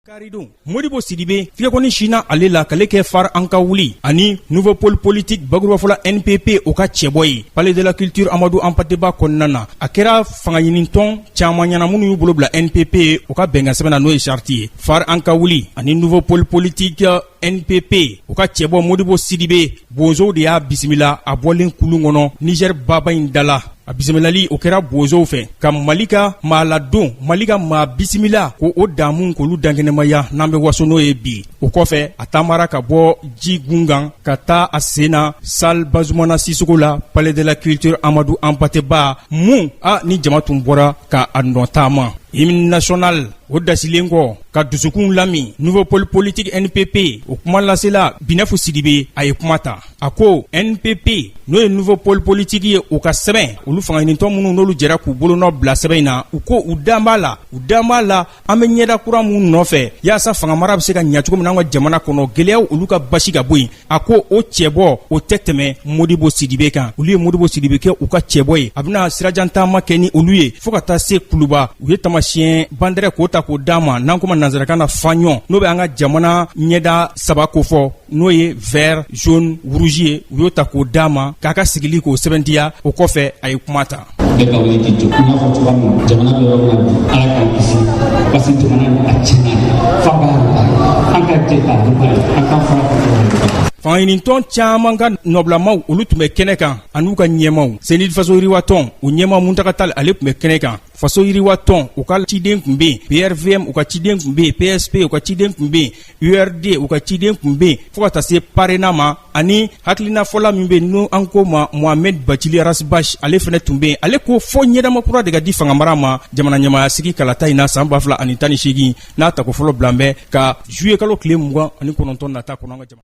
Karidon Modibo Sidibé fiakoni China ale la kale kɛ far anka wuli ani nouveau pôle politique baguruba fola NPP o ka cɛbɔ palais de la culture Amadou Ampateba kɔnɔna a kɛra fanga ɲinitɔn caman ɲana minnu y'u bolo bila NPP o ka bɛnkan sɛbɛnna n'o ye charte ye far anka wuli ani nouveau pôle politique NPP o ka cɛbɔ Modibo Sidibé bonzow de y'a bisimila a bɔlen kulun kɔnɔ Niger baba in dala a bisimilali o kɛra bozow fɛ ka Malika maa ladon Malika maa bisimila ko o damu k'olu dankɛnɛmaya n'an bɛ waso n'o ye bi o kɔfɛ a taamara ka bɔ ji gungan ka taa a sena salle Bazumana Sisoko la palais de la culture Amadou Ampateba mun ni jama tun bɔra ka a nɔ taama hymne national o dasilen kɔ ka dusukun lami nouveau pôle politique NPP o kuma lasela Binefu Sidibé a ye kuma ta a ko NPP n'o ye nouveau pôle politique ye o ka sɛbɛn olu fangaɲinitɔ minnu n'olu jɛra k'u bolonɔ bila sɛbɛn in na u ko u dan b'a la an bɛ ɲɛda kura mun nɔfɛ yaasa fangamara bɛ se ka ɲɛ cogo min na an ka jamana kɔnɔ gɛlɛyaw olu ka basi ka bɔ yen a ko o cɛbɔ o tɛ tɛmɛ Modibo Sidibé kan olu ye Modibo Sidibé kɛ u ka cɛbɔ ye a bɛna sirajan taama kɛ ni olu ye fo ka taa se kuluba u ye tamasiyɛn bandɛrɛ k'o ta k'o d'a ma n'an kuma nanzarakan na faɲɔn n'o bɛ an ka jamana ɲɛda saba ko fɔ n'o ye vert jaune rouge ye u y'o ta k'o d'a ma k'a ka sigili k'o sɛbɛntiya o kɔfɛ a ye kuma ta. Bɛɛ ka wuli k'i jɔ i n'a fɔ cogoya min na jamana bɛ yɔrɔ min na bi ala k'an kisi parce que jamana in a tiɲɛna fa b'a la an ka jɛ k'a dɔgɔya an k'an fara ka ɲɔgɔn fangaɲinitɔn caman ka nɔbilamaw olu tun bɛ kɛnɛ kan an'u ka ɲɛmaw Senid faso yiriwatɔn o ɲɛma Muntakatal ale tun bɛ kɛnɛ kan faso yiriwatɔn u ka ciden tun bɛ PRVM u ka ciden tun bɛ PSP u ka ciden tun bɛ URD u ka ciden tun bɛ fo ka taa se parena ma ani hakilina fɔla min bɛ n'o an ko ma Mohamed Bacili Rasbash ale fana tun bɛ ale ko fo ɲɛdama kura de ka di fangamara ma jamana ɲɛmaya sigi kalata in na san 2018 n'a tako fɔlɔ bilan bɛ ka juillet kalo tile 29 nata kɔnɔ an ka jamana